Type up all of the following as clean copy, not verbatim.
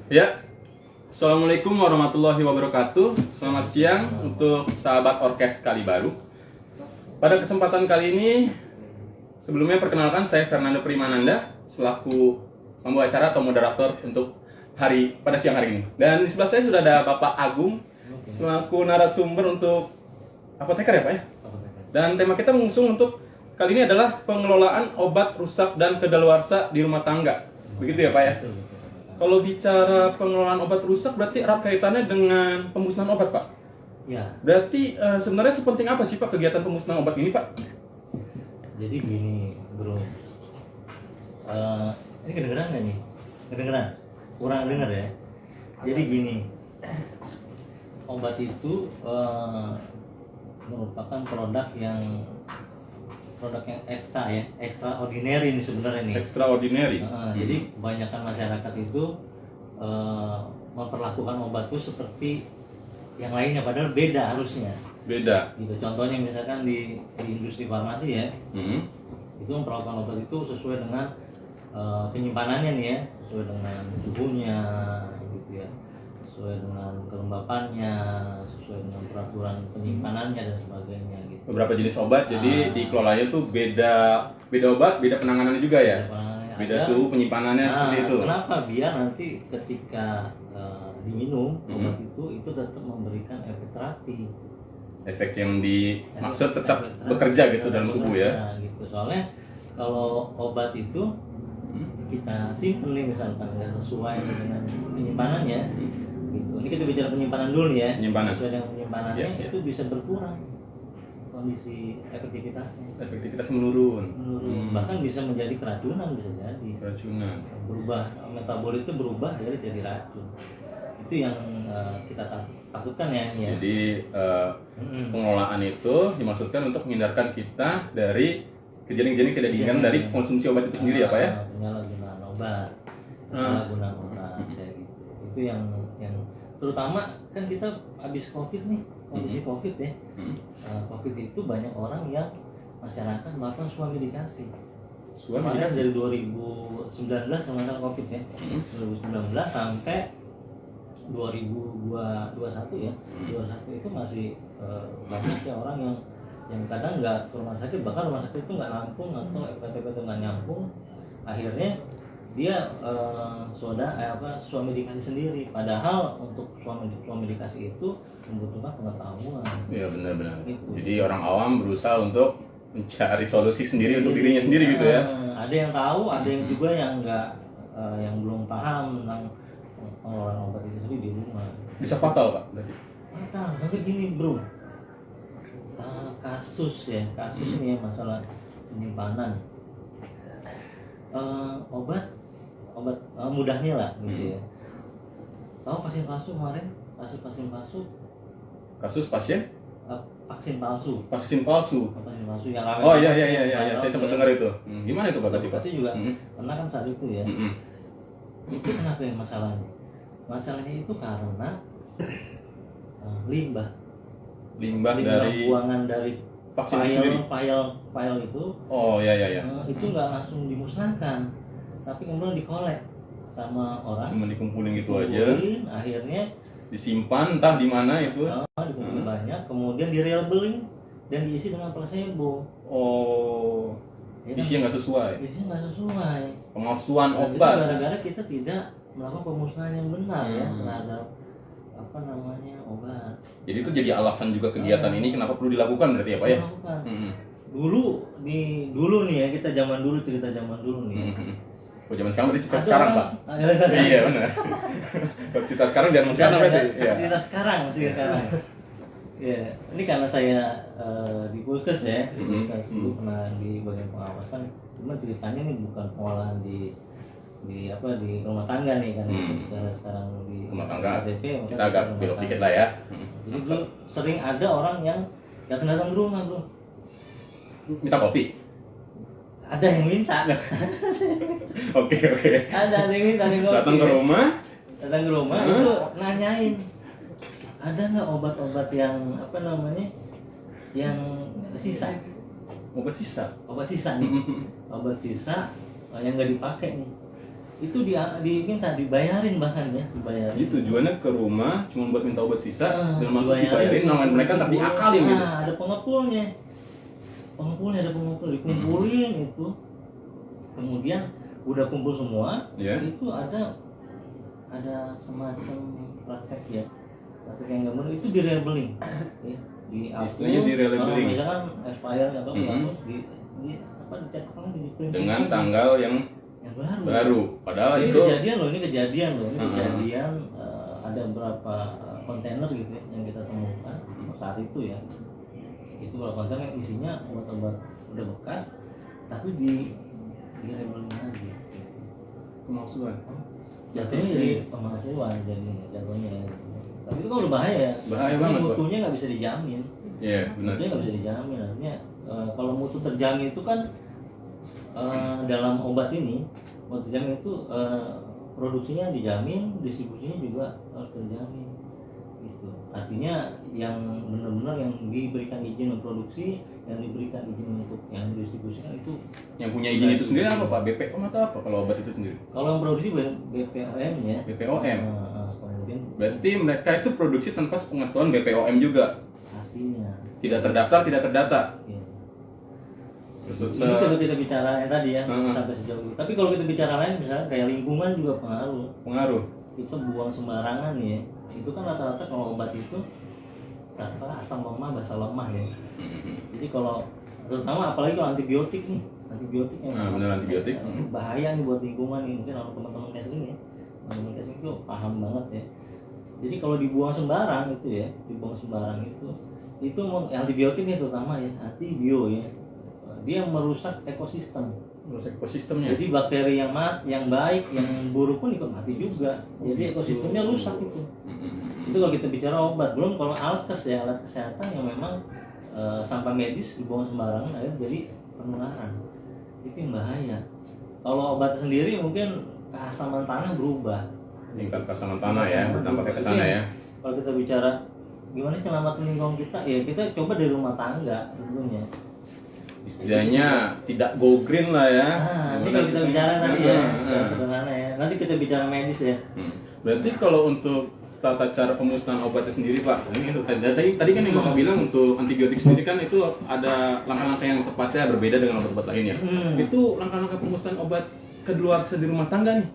Ya, Assalamualaikum warahmatullahi wabarakatuh. Selamat siang untuk sahabat Orkes Kalibaru. Pada kesempatan kali ini, sebelumnya perkenalkan saya Fernando Primananda selaku pembawa acara atau moderator untuk pada siang hari ini. Dan di sebelah saya sudah ada Bapak Agung selaku narasumber untuk apoteker ya Pak ya. Dan tema kita mengusung untuk kali ini adalah pengelolaan obat rusak dan kedaluarsa di rumah tangga. Begitu ya Pak ya. Kalau bicara pengelolaan obat rusak berarti erat kaitannya dengan pemusnahan obat, Pak? Ya. Berarti sebenarnya sepenting apa sih, Pak, kegiatan pemusnahan obat ini, Pak? Jadi gini, bro. Ini kedengeran nggak nih? Kedengeran? Kurang denger ya? Jadi gini, obat itu merupakan produk yang extraordinary nih sebenarnya nih. Extraordinary. Jadi kebanyakan masyarakat itu memperlakukan obat itu seperti yang lainnya, padahal beda harusnya. Beda. Gitu. Contohnya misalkan di industri farmasi ya, itu memperlakukan obat itu sesuai dengan penyimpanannya nih ya, sesuai dengan suhunya, gitu ya, sesuai dengan kelembapannya, sesuai dengan peraturan penyimpanannya dan sebagainya. Gitu. Beberapa jenis obat, jadi dikelolanya tuh beda obat, beda penanganannya juga ya. Beda suhu penyimpanannya seperti itu. Kenapa? Biar nanti ketika diminum obat itu tetap memberikan efek terapi. Efek yang dimaksud tetap bekerja gitu dalam tubuh ya. Gitu. Soalnya kalau obat itu kita simpen nih misalkan nggak sesuai dengan penyimpanannya, gitu. Ini kita bicara penyimpanan dulu nih ya. Penyimpanan. Sesuai dengan penyimpanannya itu bisa berkurang kondisi efektivitasnya. Efektivitas menurun. Bahkan bisa menjadi keracunan, bisa jadi. Keracunan. Berubah, metabolit itu berubah jadi racun. Itu yang kita takutkan ya. Jadi pengelolaan itu dimaksudkan untuk menghindarkan kita dari kejadian-kejadian tidak diinginkan dari konsumsi obat itu sendiri ya Pak ya? Penyalahgunaan obat, penyalahgunaan obat kayak gitu. Itu yang terutama kan kita habis COVID nih, kondisi COVID ya. COVID itu banyak orang yang masyarakat melakukan suap medikasi. Suap medikasi dari 2019 sama COVID ya. 2019 sampai 2021 ya. 2021 itu masih banyak ya orang yang kadang nggak ke rumah sakit, bahkan rumah sakit itu nggak nampung atau FKTP itu nggak nyambung, akhirnya dia suap medikasi sendiri, padahal untuk suap medikasi itu membutuhkan pengetahuan. Iya benar-benar. Gitu. Jadi orang awam berusaha untuk mencari solusi sendiri untuk dirinya sendiri gitu ya. Ada yang tahu, ada yang juga yang nggak, yang belum paham tentang pengelolaan obat itu sendiri di rumah. Bisa fatal Pak berarti? Fatal, sampai gini bro. Kasus nih ya, masalah penyimpanan obat mudahnya lah gitu ya. Tahu pasien palsu kemarin? Kasus pasien palsu yang ramai. Oh iya, saya sempat dengar itu. Gimana itu Pak tadi Pak? Pasti juga karena kan saat itu ya. Itu kenapa yang masalahnya? Masalahnya itu karena limbah dari buangan dari file itu. Oh iya. Itu nggak langsung dimusnahkan, tapi kemudian dikolek sama orang. Cuma dikumpulin gitu aja. Akhirnya disimpan entah di mana itu. Dikumpulin banyak, kemudian di-labeling dan diisi dengan placebo. Oh. Isinya nggak sesuai. Pemalsuan Itu obat. gara-gara kita tidak melakukan pemusnahan yang benar ya terhadap obat. Jadi itu jadi alasan juga kegiatan ini kenapa perlu dilakukan berarti ya Pak ya? Dulu nih ya, kita cerita zaman dulu nih. Oh zaman sekarang berarti cerita sekarang Pak? Iya benar. Kalau cerita sekarang jangan sekarang berarti. Cerita sekarang. Ya, ini karena saya di Puskes ya, dulu pernah di bagian pengawasan. Cuma ceritanya ini bukan pengolahan di rumah tangga nih kan. Karena sekarang di rumah tangga KTP, kita agak belok dikit lah ya. Jadi bro, sering ada orang yang datang ke rumah bro, minta kopi. ada yang minta. Oke. Ada yang minta nih kopi. Datang ke rumah itu nanyain, ada nggak obat-obat yang yang sisa? Obat sisa Obat sisa nih. Obat sisa yang nggak dipakai nih. itu diminta dibayarin, bahkan ya dibayarin. Jadi tujuannya ke rumah cuma buat minta obat sisa dan masuk dibayarin. dibayarin, namanya mereka ntar diakalin gitu. Ada pengepulnya ada pengepul dikumpulin itu, kemudian udah kumpul semua, itu ada semacam praktek ya, praktek yang nggak benar itu di labeling ya, istilahnya di labeling, misalkan expired atau dihapus di apa dicetak lagi di print dengan tanggal yang baru. Padahal ini itu kejadian loh ada beberapa kontainer gitu ya yang kita temukan saat itu ya, itu beberapa kontainer yang isinya obat-obat udah bekas tapi di labeling lagi gitu. Pemalsuan. Jatuhnya jadi pemalsuan jatuhnya. Tapi itu kan udah bahaya. Bahaya banget. Mutunya nggak bisa dijamin. Iya, benar. Mutunya nggak bisa dijamin. Artinya kalau mutu terjamin itu kan dalam obat ini, mutu terjamin itu produksinya dijamin, distribusinya juga harus terjamin. Gitu. Artinya yang benar-benar yang diberikan izin memproduksi, yang diberikan izin untuk yang distribusikan itu. Yang punya izin itu sendiri apa Pak? BPOM atau apa kalau obat itu sendiri? Kalau yang produksi BPOM ya. BPOM. Kemudian berarti mereka itu produksi tanpa pengetahuan BPOM juga. Pastinya. Tidak terdaftar, tidak terdata. Ya. Ini kalau kita bicara yang tadi ya sampai sejauh itu. Tapi kalau kita bicara lain misalnya kayak lingkungan juga pengaruh. Kita buang sembarangan ya. Itu kan rata-rata kalau obat itu rata-rata asam lemah, basa lemah ya. Jadi kalau terutama apalagi kalau antibiotik nih, yang benar antibiotik bahaya nih buat lingkungan nih, mungkin kalau teman-teman casing ya, teman-teman casing itu paham banget ya. Jadi kalau dibuang sembarang itu ya, itu antibiotik nih terutama ya, antibio ya, dia merusak ekosistemnya. Jadi bakteri yang baik, yang buruk pun ikut mati juga. Jadi ekosistemnya rusak itu. Itu kalau kita bicara obat, belum kalau alat kesehatan yang memang sampah medis dibuang sembarangan akhirnya jadi penularan. Itu yang bahaya. Kalau obat sendiri mungkin keasaman tanah berubah. Tingkat keasaman tanah ya, dampaknya ke sana ya. Kalau kita bicara gimana sih keselamatan lingkungan kita, ya kita coba dari rumah tangga tentunya. Istilahnya tidak go green lah ya. Ini kalau kita bicara tadi ya, sederhana ya. Nanti kita bicara medis ya. Berarti kalau untuk tata cara pemusnahan obatnya sendiri Pak, ini itu tadi kan yang Bapak bilang untuk antibiotik sendiri kan itu ada langkah-langkah yang tepatnya berbeda dengan obat-obat lainnya. Itu langkah-langkah pemusnahan obat kedaluarsa di rumah tangga nih,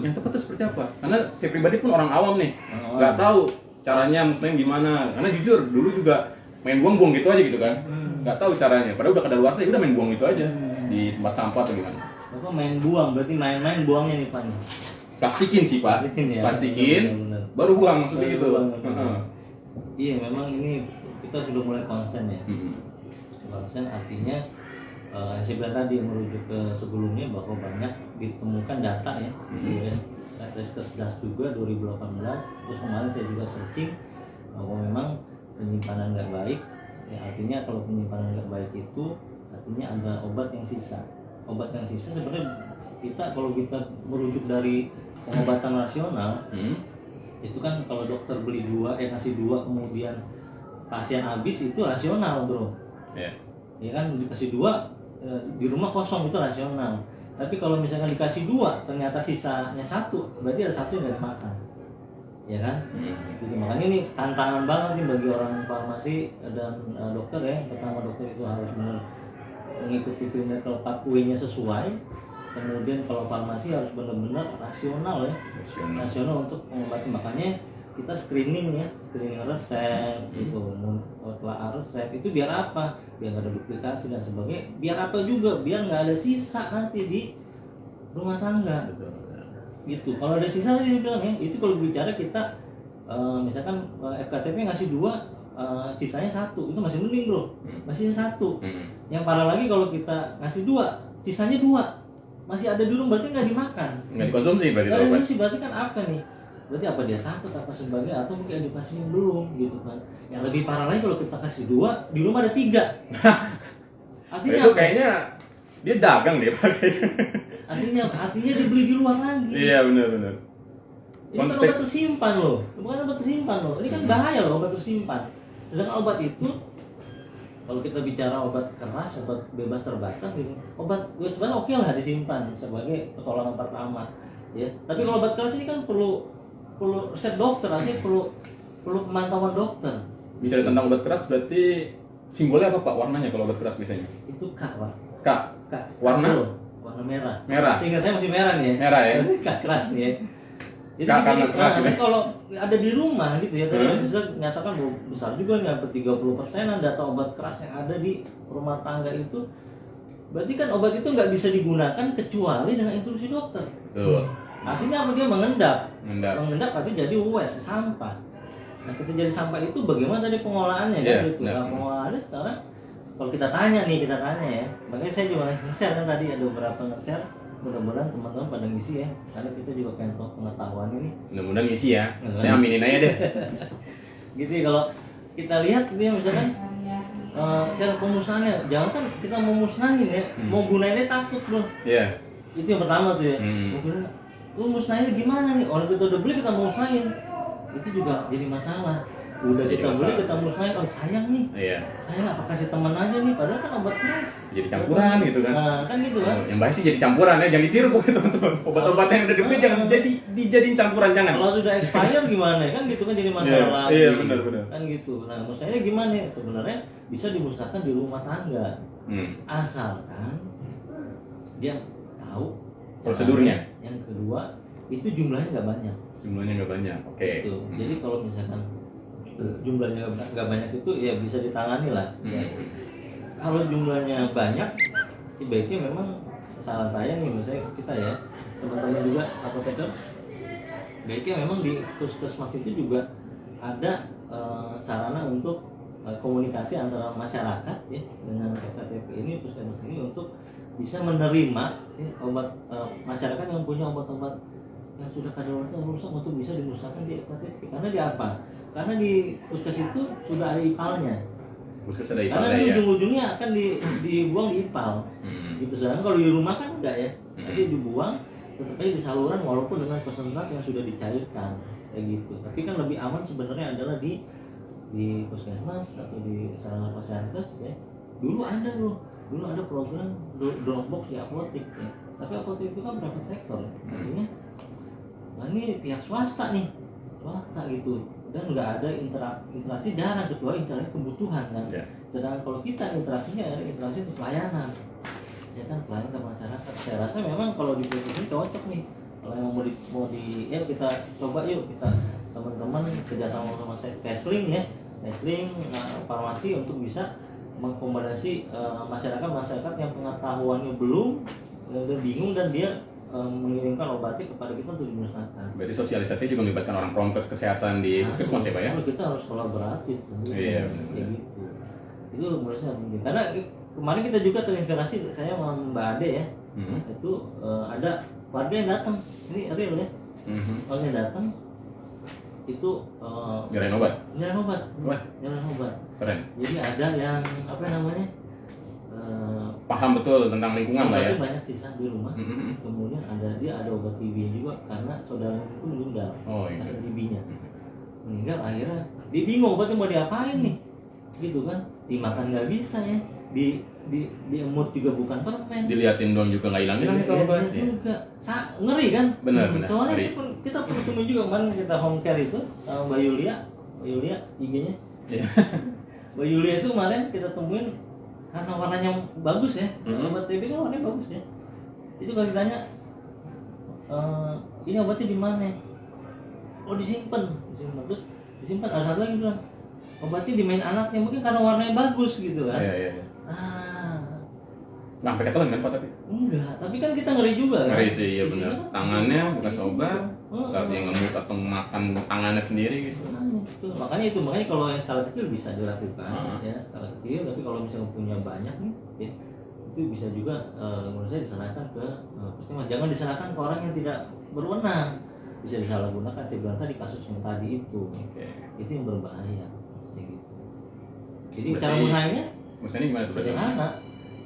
yang tepat itu seperti apa? Karena saya pribadi pun orang awam nih, nggak tahu caranya musnahin gimana. Karena jujur dulu juga main buang-buang gitu aja gitu kan, nggak tahu caranya. Padahal udah kedaluarsa ya udah main buang gitu aja di tempat sampah atau gimana. Bapak main buang, berarti main-main buangnya nih Pak. Plastikin sih Pak, plastikin, bener. baru buang maksudnya gitu. Iya memang ini kita sudah mulai konsen ya. Konsen artinya saya bilang tadi merujuk ke sebelumnya bahwa banyak ditemukan data ya di Riskesdas juga 2018. Terus kemarin saya juga searching bahwa memang penyimpanan nggak baik. Ya, artinya kalau penyimpanan nggak baik itu artinya ada obat yang sisa. Obat yang sisa sebenarnya kalau kita merujuk dari pengobatan rasional, itu kan kalau dokter beli kasih dua kemudian pasien habis itu rasional bro. Ya kan dikasih dua di rumah kosong itu rasional. Tapi kalau misalkan dikasih dua ternyata sisanya satu, berarti ada satu yang nggak dimakan, ya kan? Gitu. Makanya ini tantangan banget nih bagi orang farmasi dan dokter ya. Pertama dokter itu harus benar mengikuti clinical pathway-nya sesuai. Kemudian kalau farmasi harus benar-benar rasional ya, rasional untuk mengobati. Makanya kita screening resep gitu, telah resep itu biar apa? Biar nggak ada duplikasi dan sebagainya. Biar apa juga? Biar nggak ada sisa nanti di rumah tangga. Gitu. Kalau ada sisa tadi bilang ya, itu kalau bicara kita misalkan FKTP ngasih dua, sisanya satu, itu masih mending bro, masih satu. Yang parah lagi kalau kita ngasih dua, sisanya dua. Masih ada di rumah, berarti nggak dimakan, nggak dikonsumsi berarti. Nggak dikonsumsi berarti kan apa nih? Berarti apa dia takut apa sebagainya, atau mungkin edukasinya belum gitu kan? Yang lebih parah lagi kalau kita kasih dua, di rumah ada tiga. Artinya itu kayaknya dia dagang deh pakai. Artinya dibeli di luar lagi. Iya benar. Ini kan obat tersimpan loh, bukan obat tersimpan loh. Ini kan bahaya loh obat tersimpan. Sedangkan obat itu kalau kita bicara obat keras, obat bebas terbatas gitu, obat sebenarnya oke lah disimpan sebagai pertolongan pertama. ya. Tapi kalau obat keras ini kan perlu resep dokter, artinya perlu pemantauan dokter. Bicara tentang obat keras berarti simbolnya apa Pak, warnanya kalau obat keras biasanya? Itu K, Pak. K. Warna? Warna merah. Merah. Sehingga saya masih merah nih ya. Merah ya. K keras nih ya. Jadi, Karena keras ya. kalau ada di rumah gitu ya, tadi bisa nyatakan bahwa besar juga nih, hampir 30% data obat keras yang ada di rumah tangga itu. Berarti kan obat itu nggak bisa digunakan kecuali dengan instruksi dokter. Betul. Artinya apa? Dia mengendap. Mengendap artinya jadi waste, sampah. Nah, kita jadi sampah itu bagaimana tadi pengolahannya Yeah, kan gitu. Nah, pengolahannya sekarang kalau kita tanya ya. Makanya saya juga nge-share kan tadi, ada beberapa nge-share. Mudah-mudahan teman-teman pada ngisi ya, karena kita juga pengen tahu pengetahuan ini. Mudah-mudahan ngisi ya. Saya aminin aja deh. Gitu ya, kalau kita lihat dia misalkan cara pemusnahannya, jangan kan kita mau musnahin ya, mau gunainnya takut bro. Iya. Itu yang pertama tuh ya. Mau gunain, lu musnahinnya gimana nih? Orang kita udah beli kita mau musnahin, itu juga jadi masalah. Udah kita beli kita musnahin, oh sayang nih. Iya. Sayang apa kasih teman aja nih, padahal kan obat keras. Jadi campuran gitu kan. Nah, kan gitu kan. Yang baik sih jadi campuran ya, jangan ditiru pokoknya teman-teman. Obat-obat yang udah dibeli jangan dijadiin campuran, jangan. Kalau sudah expire gimana kan gitu kan jadi masalah lagi. Iya, benar. Kan gitu. Nah, musnahnya gimana? Sebenarnya bisa dimusnahkan di rumah tangga. Asalkan dia tahu prosedurnya. Yang kedua, itu jumlahnya nggak banyak. Jumlahnya nggak banyak. Oke. Gitu. Jadi kalau misalkan jumlahnya nggak banyak itu ya bisa ditangani lah. Ya. Kalau jumlahnya banyak, baiknya memang saran saya nih, misalnya kita ya, teman-teman juga apoteker, baiknya memang di puskesmas itu juga ada sarana untuk komunikasi antara masyarakat ya dengan FKTP ini, puskesmas ini, untuk bisa menerima ya, obat masyarakat yang punya obat-obat yang sudah kadaluarsa rusak untuk bisa dimusnahkan di FKTP. Karena di apa? Karena di puskes itu sudah ada IPAL-nya. Puskes ada IPAL. Karena ya. ujung-ujungnya akan dibuang di IPAL. Gitu. Sedangkan kalau di rumah kan enggak ya. Jadi dibuang tetap aja di saluran walaupun dengan konsentrat yang sudah dicairkan kayak gitu. Tapi kan lebih aman sebenarnya adalah di puskesmas atau di sarana Posyankes ya. Dulu ada program drop box di apotek ya. Tapi apotek itu kan private sektor ya. Artinya nah ini pihak swasta gitu, dan nggak ada interaksi, jarang, kecuali interaksi kebutuhan kan. Sedangkan kalau kita interaksinya adalah interaksi untuk pelayanan ya kan, pelayanan ke masyarakat. Saya rasa memang kalau di puskesmas ini cocok nih, kalau yang mau di ya kita coba yuk, kita teman-teman kerjasama sama Tesling ya, farmasi untuk bisa mengkomodasi masyarakat yang pengetahuannya belum, dan bingung, dan dia mengirimkan obatnya kepada kita untuk dimusnahkan. Berarti sosialisasi juga melibatkan orang promkes kesehatan di puskesmas ya Pak ya? Kita harus kolaboratif. Iya, kayak gitu. Itu menurut saya penting. Karena kemarin kita juga terinspirasi, saya sama Mbak Ade ya, itu ada warga yang datang, ini real ya, warga yang datang itu nyerahin obat. Wah, Keren. Jadi ada yang apa namanya? Paham betul tentang lingkungan lah ya. Banyak sisa di rumah. Kemudian ada obat TB juga karena saudaranya itu meninggal. Pasien TB-nya. Meninggal, akhirnya dia bingung obatnya mau diapain nih. Gitu kan. Dimakan nggak bisa ya. Di emut juga bukan permen. Diliatin doang juga nggak hilang-hilang itu obatnya. Juga. Ngeri kan? Benar. Soalnya kita perlu temuin juga kemarin kita home care itu sama Mbak Yulia IG-nya. Iya. Mbak Yulia itu kemarin kita temuin karena warnanya bagus ya, obat TB kan warnanya bagus ya. Itu kalau ditanya, ini obatnya di mana? Oh disimpan. Terus disimpan. Ada satu lagi bilang, obatnya di main anaknya, mungkin karena warnanya bagus gitu kan. Iya. Nah, sampai ketelan kan Pak tapi? Enggak, tapi kan kita ngeri juga kan. Ngeri sih, iya benar. Tangannya bekas obat, kalau yang ngemut atau makan tangannya sendiri gitu. Makanya kalau yang skala kecil bisa dilakukan ya, skala kecil. Tapi kalau misalnya punya banyak nih ya, itu bisa juga menurut saya diserahkan ke puskesmas. Jangan diserahkan ke orang yang tidak berwenang, bisa disalahgunakan. Saya bilang tadi kasus yang tadi itu itu yang berbahaya gitu. Jadi cara musnahnya gimana tuh? Sederhana.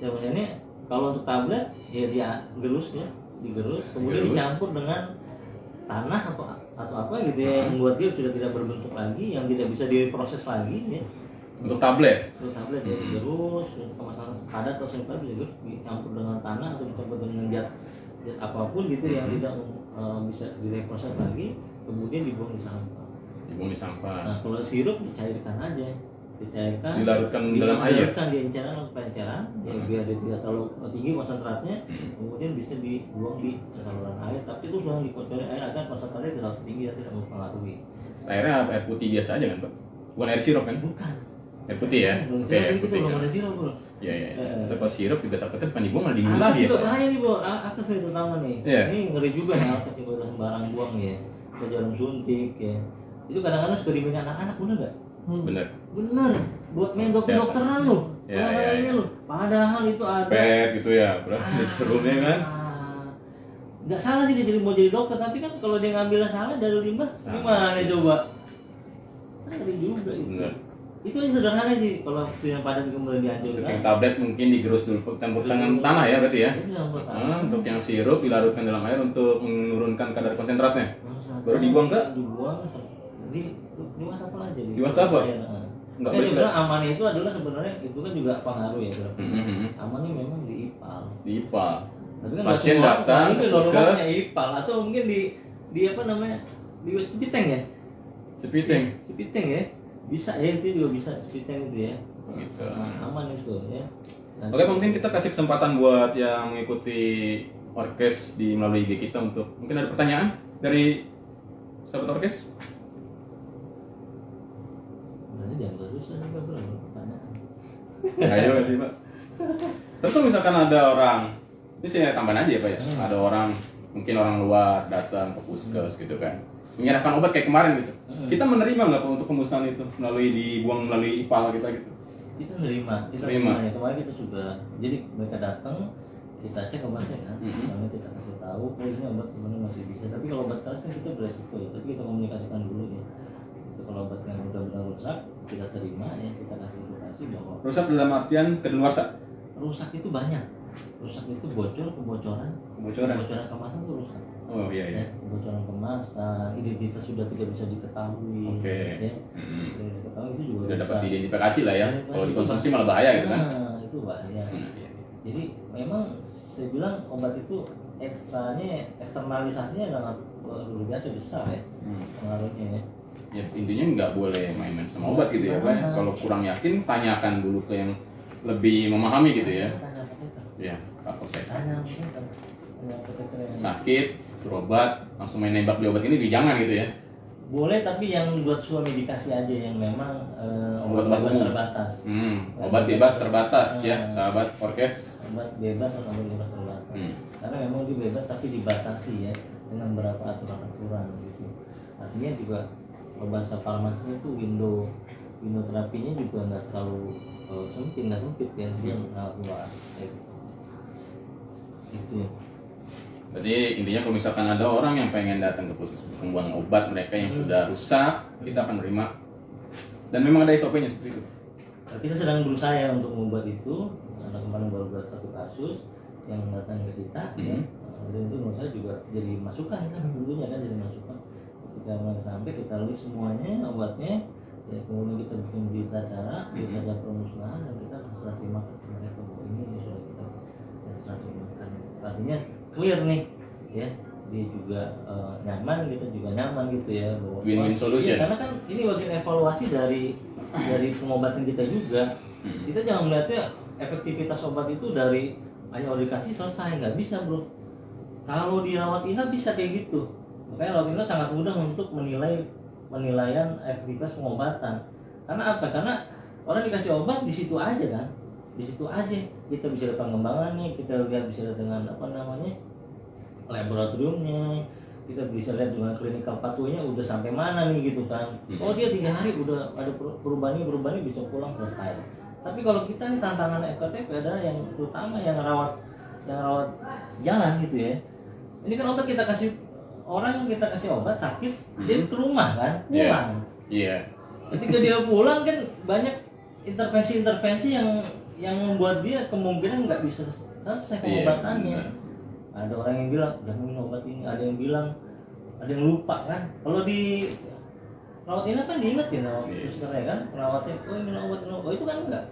Cara musnahnya kalau untuk tablet ya dia digerus kemudian dicampur dengan tanah atau apa gitu ya, yang membuat dia sudah tidak berbentuk lagi, yang tidak bisa diproses lagi ya. Untuk tablet ya digerus, untuk masalah padat atau sempurna digerus, dicampur dengan tanah atau dicampur dengan zat apapun gitu yang tidak bisa direproses lagi, kemudian dibuang di sampah. Dibuang di sampah. Nah kalau sirup dicairkan aja, Dilarutkan dalam air. Dilarutkan di enceran atau penceran, ya, biar dia tidak terlalu tinggi konsentratnya, kemudian bisa dibuang di saluran air. Tapi itu jangan dikotori air agar konsentratnya tidak tinggi dan tidak mempengaruhi. Airnya air putih biasa aja kan Pak? Bukan air sirup kan? Bukan. Air putih ya? Belum Oke, air itu putih belum kan? ada sirup bro. Iya, iya. Tapi kalau sirup juga takutnya bukan dibuang malah dingin Alkes lagi ya juga Pak? bahaya nih bro, alkes itu terutama nih. Iya. Ini ngeri juga nih alkes kalau udah sembarang buang ya, ke jarum suntik ya. Itu kadang-kadang suka diminta anak-anak, bener nggak? Bener. Bener, buat main dokteran loh. Ya, Masalah ya, ini ya. loh. Padahal itu ada. Pet gitu ya, bro. Di jarumnya kan? Nggak salah sih dia mau jadi dokter, tapi kan kalau dia ngambil salah dari limbah, gimana coba? Kan ngeri juga itu. Bener. Itu aja sederhana sih, kalau yang padat kemudian Untuk dihancurkan. yang tablet mungkin digerus dulu campur dengan tanah ya berarti ya? Itu campur tanah. Untuk yang sirup dilarutkan dalam air untuk menurunkan kadar konsentratnya. Baru dibuang ke? Dibuang di wastafel aja. Di wastafel? Iya, Nggak ya, baik, sebenarnya amannya itu adalah sebenarnya itu kan juga pengaruh ya berarti. Amannya memang di IPAL. Di IPA. Tapi kan Pasien nggak semua datang, ini puskes. normalnya IPAL atau mungkin di apa namanya di Sepiteng ya? Sepiteng. Sepiteng ya, bisa ya itu juga bisa Sepiteng itu ya. Gitu. Nah, aman itu ya. Nah, Oke, mungkin kita kasih kesempatan buat yang mengikuti orkes di melalui IG kita untuk mungkin ada pertanyaan dari sahabat orkes. Sebenarnya jangan susah juga bro pertanyaan. Ayo, nanti, Pak. Terus kalau misalkan ada orang, ini saya tambahan aja ya Pak ya, ada orang, mungkin orang luar datang ke puskes gitu kan, menyerahkan obat kayak kemarin gitu. Kita menerima nggak Pak untuk pemusnahan itu melalui dibuang melalui IPAL kita gitu? Kita nerima ya. Kemarin kita sudah, jadi mereka datang, kita cek obatnya kan, lalu kita kasih tahu, oh ini obat sebenarnya masih bisa, tapi kalau obat keras kan kita beresiko ya, tapi kita komunikasikan dulu ya. Itu kalau obat yang udah benar rusak, kita terima ya, kita kasih edukasi bahwa Rusak dalam artian kedaluarsa. rusak itu banyak, rusak itu kebocoran kemasan itu rusak. Oh iya iya. Ya, kebocoran kemasan, identitas sudah tidak bisa diketahui. Oke. Ya. Tidak diketahui itu juga Udah bisa. dapat diidentifikasi lah ya. Ya, Kalau itu dikonsumsi bahaya. malah bahaya gitu kan. Nah, itu bahaya. Iya. Jadi memang saya bilang obat itu eksternalisasinya sangat luar biasa besar ya pengaruhnya ya. Ya intinya nggak boleh main-main sama obat gitu ya Pak. Ya. Kalau kurang yakin tanyakan dulu ke yang lebih memahami gitu ya. Tanya apoteker. Ya, Pak Oke. Tanya apoteker. Tanya apoteker yang- Sakit, berobat, langsung main nembak di obat ini jangan gitu ya. Boleh, tapi yang buat suami medikasi aja yang memang Obat obat bebas umum. terbatas. Obat bebas terbatas ya, sahabat orkes. Obat bebas atau obat bebas terbatas. Karena memang dia bebas tapi dibatasi ya dengan beberapa aturan-aturan gitu. Artinya juga kalau bahasa farmasinya itu window terapinya juga nggak terlalu nggak sempit ya, dia nggak luas itu. Jadi intinya kalau misalkan ada orang yang pengen datang ke puskesmas membuang obat mereka yang sudah rusak, kita akan menerima. Dan memang ada SOP-nya seperti itu. Kita sedang berusaha ya untuk membuat itu. Karena kemarin baru buat satu kasus yang datang ke kita, ya. Dan itu menurut saya juga jadi masukan kan, tentunya kan jadi masukan. Ketika mereka sampai kita list semuanya obatnya, ya kemudian kita bikin berita acara, kita ada permusnahan dan kita serah terimakan ke mereka bahwa ini sudah kita serah terimakan. Artinya clear nih, ya dia juga nyaman, kita juga nyaman gitu ya. Bahwa, Win-win solution. Karena kan ini bagian evaluasi dari pengobatan kita juga. Kita jangan melihatnya efektivitas obat itu dari hanya dikasih selesai, nggak bisa bro. Kalau dirawat inap bisa kayak gitu. Makanya rawat inap sangat mudah untuk penilaian efektivitas pengobatan. Karena apa? Karena orang dikasih obat di situ aja kan, di situ aja kita bisa lihat pengembangannya, kita lihat bisa lihat dengan apa namanya laboratoriumnya, kita bisa lihat dengan clinical pathway-nya udah sampai mana nih gitu kan. Oh dia 3 hari udah ada perubahan ini bisa pulang selesai. Tapi kalau kita nih tantangan FKTP adalah yang terutama yang rawat jalan gitu ya. Ini kan obat kita kasih orang, kita kasih obat sakit, dia ke rumah kan, pulang. Iya. Ketika dia pulang kan banyak intervensi yang membuat dia kemungkinan nggak bisa selesai pengobatannya. Ada orang yang bilang jangan minum obat ini, ada yang bilang, ada yang lupa kan. Kalau di rawat inap kan diingetin sama susternya kan, perawatnya, oh minum obat, oh itu kan enggak.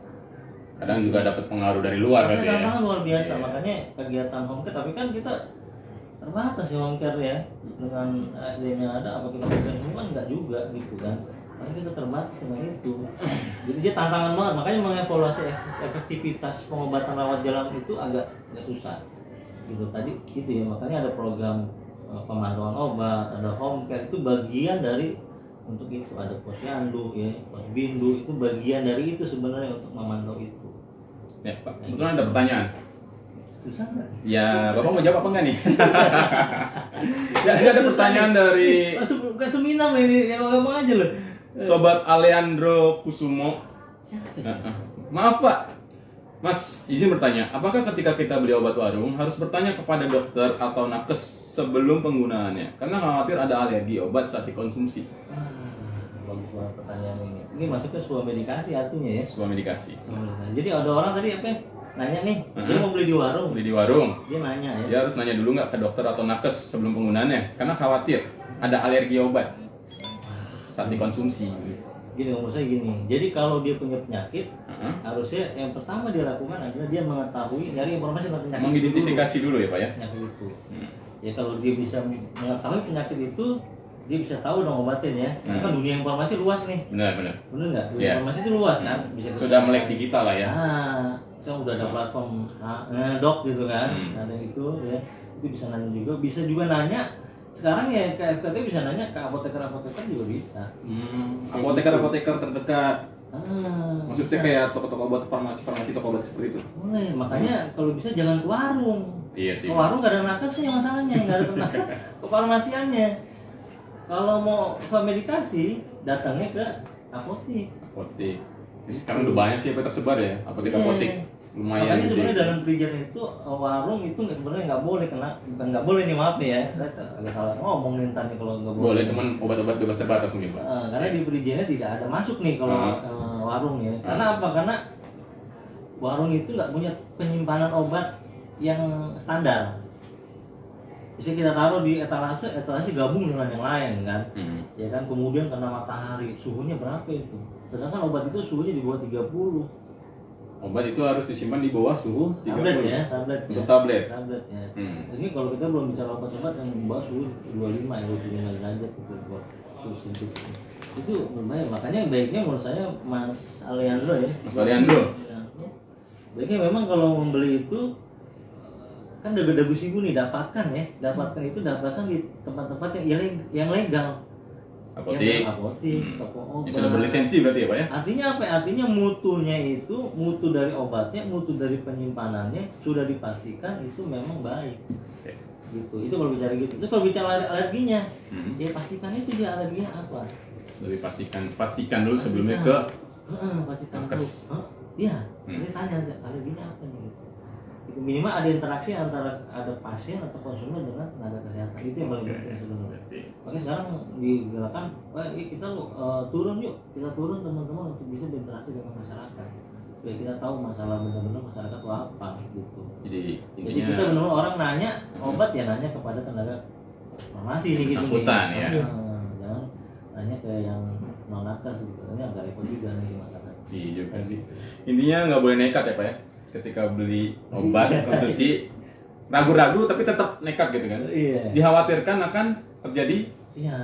Kadang juga dapat pengaruh dari luar berarti ya. Tantangan luar biasa, makanya kegiatan home care, tapi kan kita terbatas ya home care ya, dengan SDM-nya ada apa kita berikan semua enggak juga gitu kan. Makanya kita terbatas dengan itu. Jadi dia tantangan banget, makanya mengevaluasi efektivitas pengobatan rawat jalan itu agak susah gitu. Tadi gitu ya, makanya ada program pemantauan obat, ada home care, itu bagian dari untuk itu. Ada posyandu ya, posbindu, itu bagian dari itu sebenarnya untuk memantau itu. Ya Pak, kebetulan ada pertanyaan. Susah nggak? Ya, Bapak mau jawab apa enggak nih? Ya, ini ada pertanyaan dari Bukan seminar ini, ya ngomong aja loh. Sobat Alejandro Kusumo. Siapa? Maaf Pak, Mas izin bertanya, apakah ketika kita beli obat warung harus bertanya kepada dokter atau nakes sebelum penggunaannya? Karena khawatir ada alergi obat saat dikonsumsi. Bagus banget pertanyaan ini. Ini masuknya sebuah medikasi artinya ya. Sebuah medikasi. Jadi ada orang tadi apa ya? Nanya nih, dia mau beli di warung. Beli di warung. Dia nanya ya. Dia harus nanya dulu nggak ke dokter atau nakes sebelum penggunaannya, karena khawatir ada alergi obat saat dikonsumsi. Gini, menurut saya gini. Jadi kalau dia punya penyakit, harusnya yang pertama dia lakukan adalah dia mengetahui, nyari informasi tentang penyakit. Mengidentifikasi dulu ya Pak ya. Penyakit itu. Ya kalau dia bisa mengetahui penyakit itu, dia bisa tahu dong obatin ya. Karena kan dunia informasi luas nih. Benar. Bener nggak? Dunia Ya. informasi itu luas kan. Bisa Sudah melek digital lah ya. Sekarang udah ada platform dok gitu kan, ada itu ya, itu bisa nanya juga, bisa juga nanya sekarang ya ke FKT bisa nanya ke apoteker juga bisa. Apoteker terdekat. Maksudnya Bisa. kayak toko-toko obat, farmasi toko obat seperti itu. Boleh, makanya kalau bisa jangan ke warung. Iya sih. Ke warung gak ada nakesnya masalahnya, gak ada tenaga kefarmasiannya. Kalau mau ke medikasi, datangnya ke apotek. Apotek. Sekarang udah banyak sih apa tersebar ya. Apotek lumayan. Makanya gede. sebenarnya dalam perizinan itu warung itu sebenarnya nggak boleh kena, bukan nggak boleh nih, maaf nih ya, saya agak salah ngomong nih ntar nih kalau nggak boleh. Boleh teman obat-obat bebas terbatas mungkin Pak. Karena di perizinannya tidak ada masuk nih kalau warung ya. Karena apa? Karena warung itu nggak punya penyimpanan obat yang standar. Bisa kita taruh di etalase gabung dengan yang lain kan. Ya kan, kemudian kena matahari, suhunya berapa itu? Sedangkan obat itu suhunya di bawah 30. Obat itu harus disimpan di bawah suhu 30. Tablet ya. Untuk tablet. Tablet ya. Ini kalau kita belum bicara obat-obat yang di bawah suhu 25 derajat gitu buat terus itu lumayan. Makanya baiknya menurut saya Mas Alejandro ya. Mas Alejandro. Baiknya memang kalau membeli itu kan udah bagus ibu nih, dapatkan itu di tempat-tempat yang legal. Apotek. Toko obat. Yang sudah berlisensi berarti ya Pak ya? Artinya apa? Artinya mutunya itu, mutu dari obatnya, mutu dari penyimpanannya sudah dipastikan itu memang baik. Gitu. Itu kalau bicara gitu. Itu kalau bicara alerginya, ya pastikan itu dia alerginya apa. Lebih pastikan dulu sebelumnya ke pastikan nakes. dulu. Iya, ini tanya alerginya apa nih gitu. Itu minimal ada interaksi antara ada pasien atau konsumen dengan tenaga kesehatan. Itu yang paling penting sebenarnya. Makanya sekarang digerakkan, kita kita turun teman-teman untuk bisa berinteraksi dengan masyarakat. Biar kita tahu masalah benar-benar masyarakat itu apa gitu. Jadi kita benar-benar orang nanya obat ya nanya kepada tenaga farmasi nih gitu. Bersangkutan ya. Jangan nanya ke yang non nakes gitu. Ini agak repot juga nih masyarakat. Iya juga sih. Intinya nggak boleh nekat ya Pak ya. Ketika beli obat konsumsi ragu-ragu tapi tetap nekat gitu kan. Iya. Dikhawatirkan akan terjadi. Iya,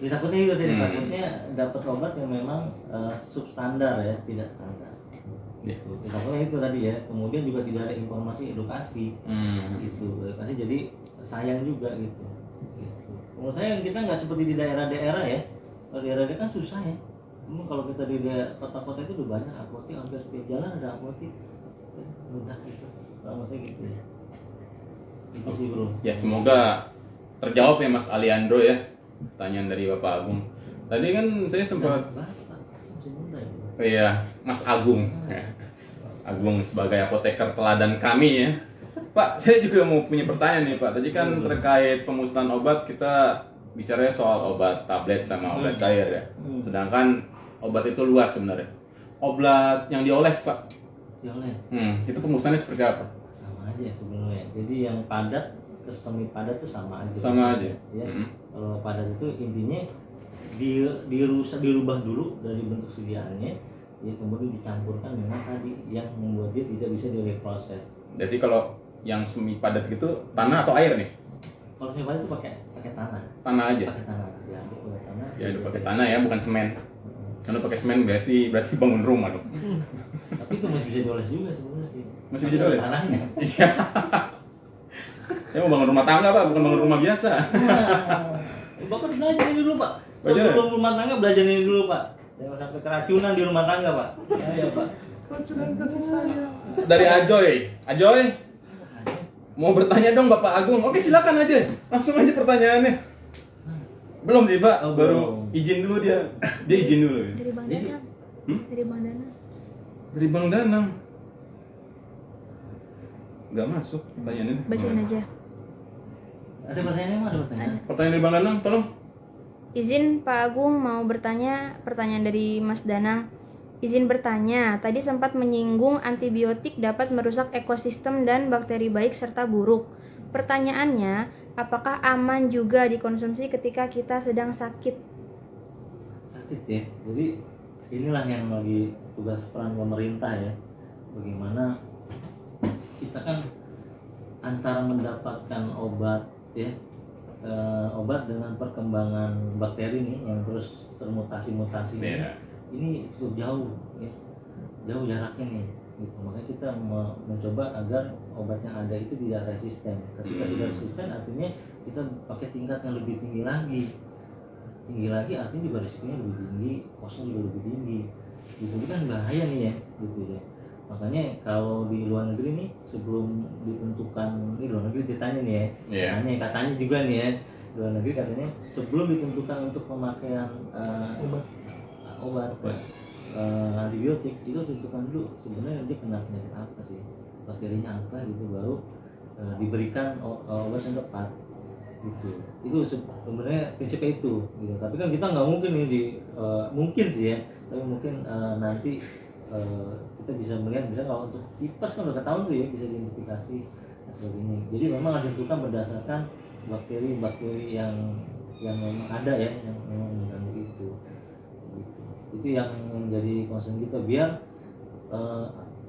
takutnya itu tadi, takutnya dapat obat yang memang substandar ya, tidak standar. Gitu. Takutnya itu tadi ya. Kemudian juga tidak ada informasi edukasi. Gitu. Edukasi jadi sayang juga gitu. Menurut saya kita nggak seperti di daerah-daerah ya. Kalau daerah-daerah kan susah ya. Kalau kita di kota-kota itu udah banyak apotek, hampir setiap jalan ada apotek. Mudah gitu. Maksudnya gitu ya. Itu sih bro. Ya semoga terjawab ya Mas Alejandro ya. Pertanyaan dari Bapak Agung. Tadi kan saya sempat masih muda ya. Iya, Mas Agung. Mas Agung sebagai apoteker teladan kami ya. Pak, saya juga mau punya pertanyaan nih Pak. Tadi kan terkait pemusnahan obat kita bicaranya soal obat tablet sama obat cair ya. Sedangkan obat itu luas sebenarnya. Obat yang dioles Pak. Dioles. Itu pemusnahannya seperti apa? Sama aja sebenarnya. Jadi yang padat ke semi padat itu sama aja. Sama aja. Ya. Kalau padat itu intinya dirubah dulu dari bentuk sediaannya, ya kemudian dicampurkan dengan tadi yang membuat dia tidak bisa direproses. Jadi kalau yang semi padat gitu tanah atau air nih? kalau siapa itu pakai tanah. Tanah aja. Pakai tanah. Diaduk pakai tanah. Ya udah pakai tanah ya, bukan semen. Kalau pakai semen berarti bangun rumah dong. Tapi itu masih bisa dioles juga sebenarnya sih. Masih bisa dioles? Tanahnya. Iya. Saya mau bangun rumah tangga Pak, bukan bangun rumah biasa. Bapak belajar ini dulu Pak. Belajar? Sebelum rumah tangga belajar ini dulu Pak. Jangan sampai keracunan di rumah tangga Pak. Ya Pak. Dari Ajoy, mau bertanya dong Bapak Agung. Oke silakan aja, langsung aja pertanyaannya. Belum sih Pak, Oh, baru belum. izin dulu dia izin dulu. Dari Bang Jadi- Danang. Hmm? Dari Bang Danang. Dari Bang Danang. Nggak masuk pertanyaannya. Bacain aja. Ada pertanyaan Ada pertanyaan? Pertanyaan dari Bang Danang, tolong. Izin Pak Agung mau bertanya, pertanyaan dari Mas Danang. Izin bertanya, tadi sempat menyinggung antibiotik dapat merusak ekosistem dan bakteri baik serta buruk. Pertanyaannya, apakah aman juga dikonsumsi ketika kita sedang sakit? Sakit ya. Jadi inilah yang lagi tugas peran pemerintah ya. Bagaimana kita kan antara mendapatkan obat ya, obat dengan perkembangan bakteri nih yang terus termutasi-mutasi Iya. ini cukup jauh ya, jauh jaraknya nih gitu. Makanya kita mencoba agar obat yang ada itu tidak resisten. Ketika tidak resisten artinya kita pakai tingkat yang lebih tinggi lagi artinya juga risikonya lebih tinggi, kosnya juga lebih tinggi gitu. Ini kan bahaya nih ya gitu ya. Makanya kalau di luar negeri nih sebelum ditentukan, ini luar negeri ceritanya nih ya, Iya. katanya juga nih ya, luar negeri katanya sebelum ditentukan untuk pemakaian obat antibiotik itu tentukan dulu sebenarnya dia kena penyakit apa sih, bakterinya apa gitu, baru diberikan obat yang tepat gitu. Itu sebenarnya prinsipnya itu gitu. Tapi kan kita nggak mungkin nih mungkin sih ya, tapi mungkin nanti kita bisa melihat, misalnya kalau untuk tipes kan udah ketahuan tuh ya, bisa diidentifikasi dan sebagainya. Jadi memang ditentukan berdasarkan bakteri-bakteri yang memang ada ya, yang memang mengganggu itu gitu. Itu yang menjadi concern kita, biar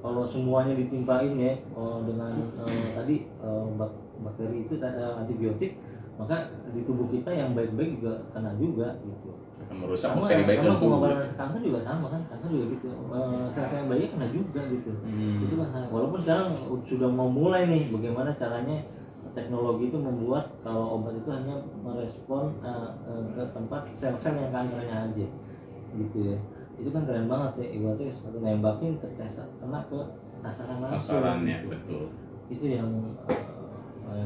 kalau semuanya ditimpain ya dengan tadi bakteri itu antibiotik, maka di tubuh kita yang baik-baik juga kena juga gitu. Akan merusak Sama bakteri baik dalam tubuh. pengobatan kanker juga sama kan, kanker juga gitu, sel-sel yang baik kena juga gitu. Itu kan sama. Walaupun sekarang sudah mau mulai nih bagaimana caranya teknologi itu membuat kalau obat itu hanya merespon ke tempat sel-sel yang kankernya aja gitu ya. Itu kan keren banget ya, ibaratnya satu nembakin ke kena ke sasaran langsung. Sasarannya betul. Itu yang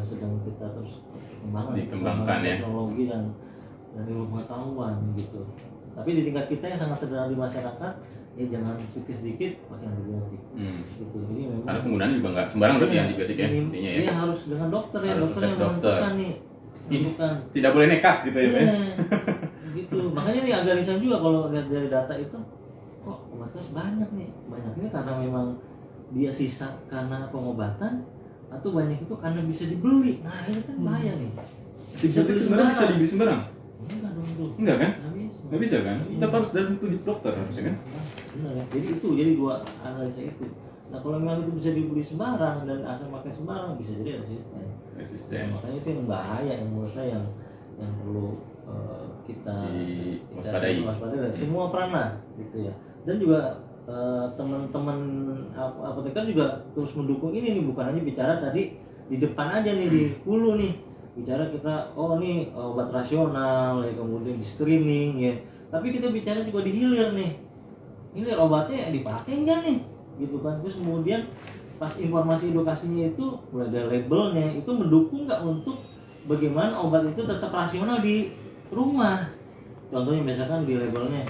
sedang kita terus Dikembangkan ya. teknologi dan ilmu pengetahuan gitu. Tapi di tingkat kita yang sangat sederhana di masyarakat, ya jangan sedikit pakai antibiotik gitu. Jadi memang Karena penggunaan juga nggak sembarang berarti iya, antibiotik ya intinya ya. Iya, harus dengan dokter ya, Harus dokter resep yang dokter. menentukan nih. Menentukan. Tidak boleh nekat gitu ya. Pak. Gitu. Makanya nih agak risau juga kalau lihat dari data itu, kok obatnya banyak nih. Banyak ini karena memang dia sisa karena pengobatan, atau banyak itu karena bisa dibeli. Nah ini kan bahaya nih. Antibiotik sebenarnya bisa dibeli sembarang. Enggak dong tuh. Enggak kan? Nggak bisa. Nggak bisa kan? Tetap harus dalam tujuh dokter harusnya kan? Benar ya. Jadi dua analisa itu. Nah kalau memang itu bisa dibeli sembarang dan asal pakai sembarang, bisa jadi resisten. Resisten. Makanya itu yang bahaya, yang menurut saya yang perlu kita waspadai dari semua peran gitu ya. Dan juga teman-teman apoteker juga terus mendukung ini nih, bukan hanya bicara tadi di depan aja nih, di hulu nih bicara kita nih obat rasional ya, kemudian di screening ya, tapi kita bicara juga di hilir nih, hilir obatnya dipakai enggak nih gitu kan. Terus kemudian pas informasi edukasinya itu mulai dari labelnya itu mendukung nggak untuk bagaimana obat itu tetap rasional di rumah. Contohnya misalkan di labelnya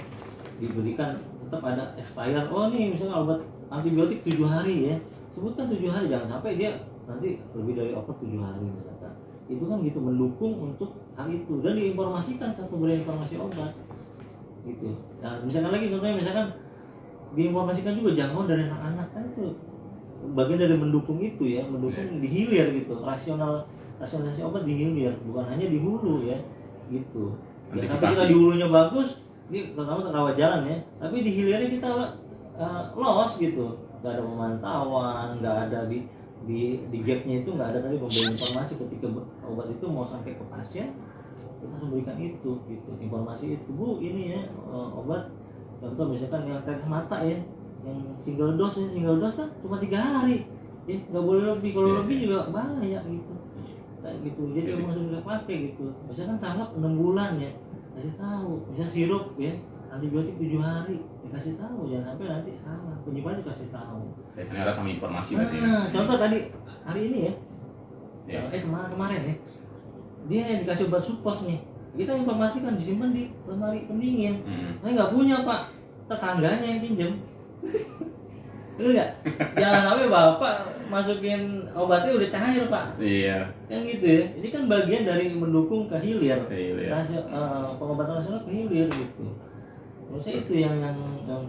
diberikan tetap ada expired, nih misalnya obat antibiotik 7 hari ya, sebutkan 7 hari, jangan sampai dia nanti lebih dari over 7 hari misalkan. Itu kan gitu mendukung untuk hal itu, dan diinformasikan saat pemberian informasi obat gitu. Nah misalkan lagi contohnya misalkan diinformasikan juga jangkauan dari anak-anak, kan itu bagian dari mendukung itu ya, mendukung di hilir gitu, rasionalisasi obat di hilir, bukan hanya di hulu ya gitu. Ya, tapi kita di hulunya bagus, ini terutama terawat jalan ya, tapi di hilirnya kita los gitu, nggak ada pemantauan, nggak ada di gapnya itu nggak ada tadi pemberian informasi ketika obat itu mau sampai ke pasien, kita harus memberikan itu gitu, informasi itu. Bu, ini ya obat contoh misalkan yang tetes mata ya, yang single dose kan cuma 3 hari ya, nggak boleh lebih, kalau lebih juga bahaya gitu kayak gitu. Jadi emang sudah pakai gitu, misalkan sangat 6 bulan ya, kasih tahu. Misalnya sirup ya, antibiotik 7 hari dikasih tahu, jangan sampai nanti salah, penyimpanan dikasih tahu. Ternyata kami informasi berarti. Contoh tadi hari ini ya, Ya. kemarin ya, dia dikasih obat supos nih, kita informasikan disimpan di lemari pendingin. Saya nggak punya pak, tetangganya yang pinjem. Bener nggak? Jangan sampai bapak masukin obatnya udah cair pak. Iya. Kan gitu ya. Ini kan bagian dari mendukung ke hilir. Pengobatan nasional ke hilir gitu. Menurut saya itu yang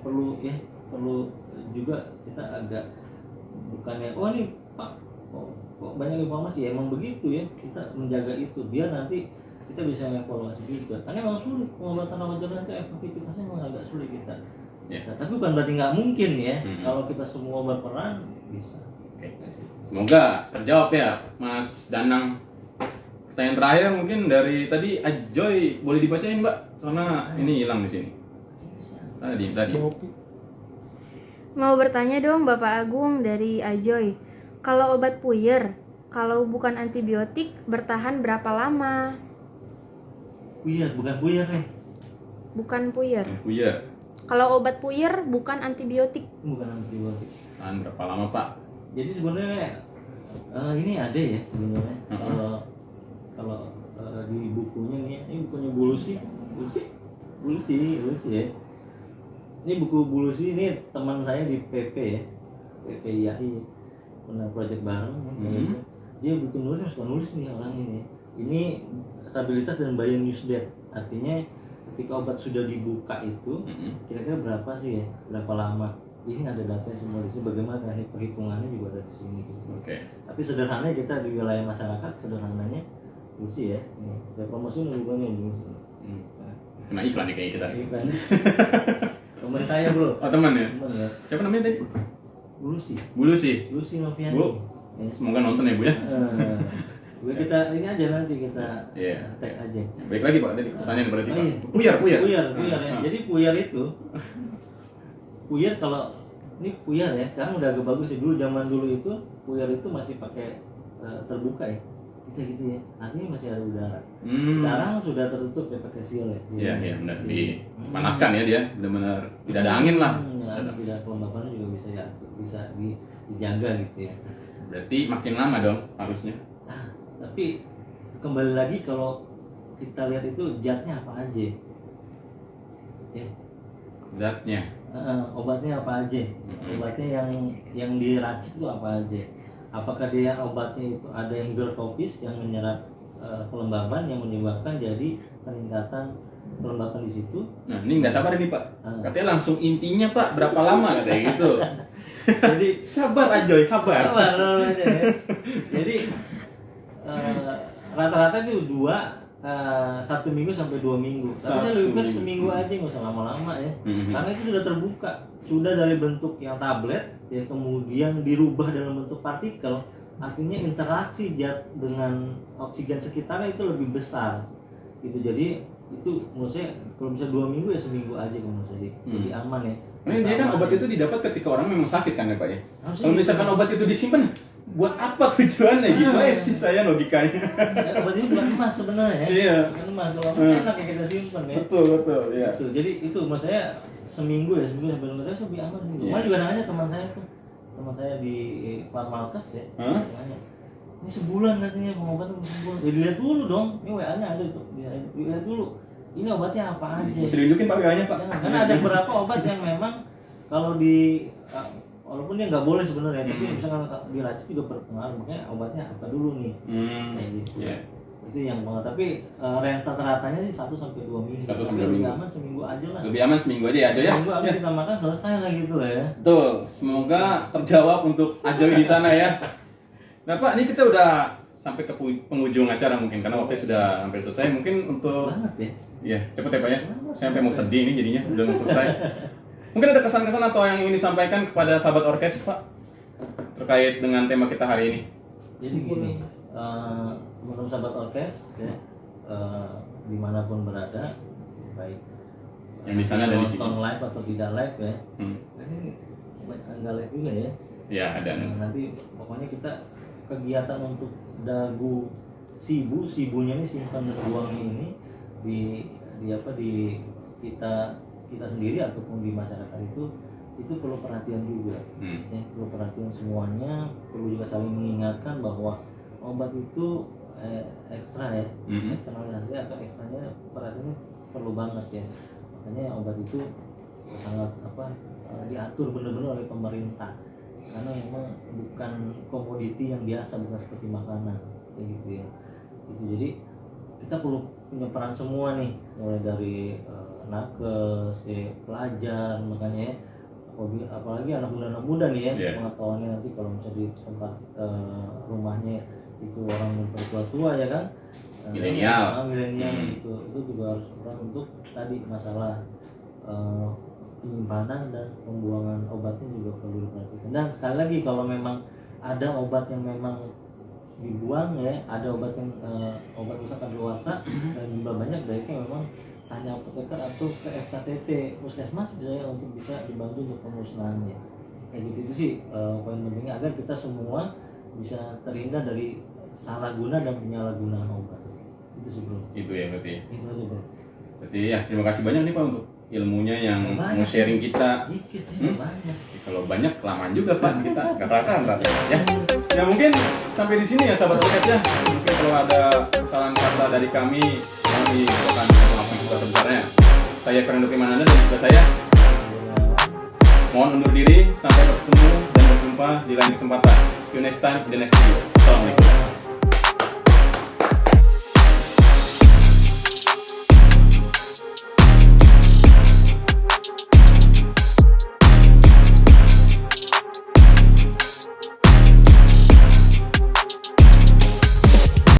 perlu ya, perlu juga kita agak bukannya ini pak kok banyak informasi, ya emang begitu ya, kita menjaga itu biar nanti kita bisa evaluasi juga. Karena memang sulit pengobatan rawat jalan itu, efektivitasnya memang agak sulit kita. Nah, tapi bukan berarti nggak mungkin ya, kalau kita semua berperan bisa. Oke. Semoga terjawab ya, Mas Danang. Pertanyaan terakhir mungkin dari tadi Ajoy, boleh dibacain Mbak? Karena ini hilang di sini. Tadi. Mau bertanya dong Bapak Agung dari Ajoy. Kalau obat puyer, kalau bukan antibiotik bertahan berapa lama? Puyer, bukan puyer nih. Bukan puyer. Puyer. Kalau obat puyer bukan antibiotik. Bukan antibiotik. Tahan berapa lama Pak? Jadi sebenarnya ini ada ya sebenarnya. Kalau di bukunya nih, ini bukunya Bulusi ya. Ini buku Bulusi, ini teman saya di PP ya, PPIAI, pernah project bareng. Dia bikin nulis nih orang ini. Ini stabilitas dan buy-in use date, artinya ketika obat sudah dibuka itu kira-kira berapa sih ya, berapa lama. Ini ada datanya semua di sini, bagaimana teknik perhitungannya juga ada di sini gitu. Tapi sederhananya kita di wilayah masyarakat, sederhananya Bulusi ya. Nih, saya promosiin bukunya di sini. Kena iklan nih kayak kita. Iklan. Teman saya bro. Oh teman ya? Teman ya. Siapa namanya tadi? Bulusi Noviani. Bu, semoga nonton ya Bu ya. Kita ini aja nanti kita tag aja. Baik lagi Pak, tadi pertanyaan berarti Pak. Puyer Puyer ya. Jadi puyer itu, kalau ini puyer ya, sekarang udah agak bagus ya. Zaman dulu itu puyer itu masih pakai terbuka ya, kita gitu ya, artinya masih ada udara. Sekarang sudah tertutup ya, pakai seal ya. Iya benar, dipanaskan ya dia, benar-benar tidak ada angin lah. Tidak, kelembapannya juga bisa dijaga gitu ya. Berarti makin lama dong harusnya. Tapi kembali lagi kalau kita lihat itu zatnya apa aja ya, zatnya, obatnya apa aja, obatnya yang diracik itu apa aja, apakah dia obatnya itu ada yang higrotropis yang menyerap kelembaban yang menyebabkan jadi peningkatan kelembapan di situ. Nah ini nggak sabar ini Pak, katanya langsung intinya Pak berapa lama katanya gitu. Jadi sabar Ajoy, sabar aja ya. Jadi rata-rata itu 1 minggu sampai 2 minggu. Tapi saya lebih baik seminggu aja, nggak usah lama-lama ya. Karena itu sudah terbuka, sudah dari bentuk yang tablet ya, kemudian dirubah dalam bentuk partikel. Artinya interaksi zat dengan oksigen sekitarnya itu lebih besar. Gitu. Jadi itu menurut saya kalau bisa 2 minggu ya seminggu aja menurut saya lebih aman ya. Ini dia kan obat itu didapat ketika orang memang sakit kan ya Pak ya. Kalau misalkan obat itu disimpan, buat apa tujuannya gitu sih saya logikanya. Ya, obat ini bukan emas sebenarnya. Iya. Bukan emas, kalau enak ya kita simpan ya. Betul ya. Gitu. Jadi itu menurut saya seminggu sampai 2 minggu lebih aman. Kemarin juga nanya teman saya di Farmalkes ya. Nanya, ini sebulan katanya pengobatan sebulan. Ya dilihat dulu dong, ini WA-nya ada tuh. Dilihat dulu. Ini obatnya apa aja? Mesti ditunjukin Pak WA-nya Pak. Karena ada beberapa obat yang memang kalau walaupun dia nggak boleh sebenarnya, tapi misalkan diracik juga berpengaruh. Makanya obatnya apa dulu nih? Kayak gitu. Itu yang banget. Tapi range rata-ratanya sih 1 sampai 2 minggu. Tapi lebih aman seminggu aja lah. Lebih aman seminggu aja ya Ajoy ya. Seminggu abis kita makan selesai lah gitu lah ya. Betul. Semoga terjawab untuk Ajoy di sana ya. Nah Pak, ini kita udah sampai ke penghujung acara mungkin karena waktunya sudah hampir selesai. Mungkin untuk banget ya. Iya, cepet ya Pak ya. Saya sampai mau sedih ini jadinya udah mau selesai. Mungkin ada kesan-kesan atau yang ingin disampaikan kepada sahabat orkes Pak terkait dengan tema kita hari ini? Jadi gini, menurut sahabat orkes ya, dimanapun berada, baik Yang di sana dan di sini. nonton live atau tidak live ya, Hmm. ini enggak live juga ya. Ya ada. Nah, nanti pokoknya kita kegiatan untuk dagu sibunya ini simpan dan buang ini di kita sendiri ataupun di masyarakat itu perlu perhatian juga. Ya, perlu perhatian semuanya, perlu juga saling mengingatkan bahwa obat itu ekstra ya, eksternalisasi atau ekstranya perhatiannya perlu banget ya. Makanya obat itu sangat diatur benar-benar oleh pemerintah, karena memang bukan komoditi yang biasa, bukan seperti makanan kayak gitu ya. Itu jadi kita perlu punya peran semua nih, mulai dari nakes, pelajar, makanya ya, apalagi anak muda nih ya, pengetahuannya nanti kalau misalnya di tempat rumahnya itu orang bertua ya kan, milenial itu juga harus peran untuk tadi masalah penyimpanan dan pembuangan obatnya juga perlu diperhatikan. Dan sekali lagi kalau memang ada obat yang memang dibuang ya, ada obat yang obat rusak kadaluarsa dan jumlah banyak, baiknya memang tanya apoteker atau ke FKTP puskesmas misalnya untuk bisa dibantu untuk pemusnahannya. Kayak gitu itu sih poin pentingnya, agar kita semua bisa terhindar dari salah guna dan penyalahgunaan obat. Itu sih bro. Itu ya berarti. Itu aja bro. Berarti ya terima kasih banyak nih Pak untuk ilmunya yang mau sharing kita. Dikit sih banyak. Kalau banyak kelamaan juga Pak kita katakan ya. Ya mungkin sampai di sini ya sahabat orkes ya. Mungkin kalau ada kesalahan kata dari kami akan maaf yang sebesar-besarnya. Saya Fernando Primananda dan juga saya mohon undur diri, sampai bertemu dan berjumpa di lain kesempatan. See you next time in the next video. Assalamualaikum.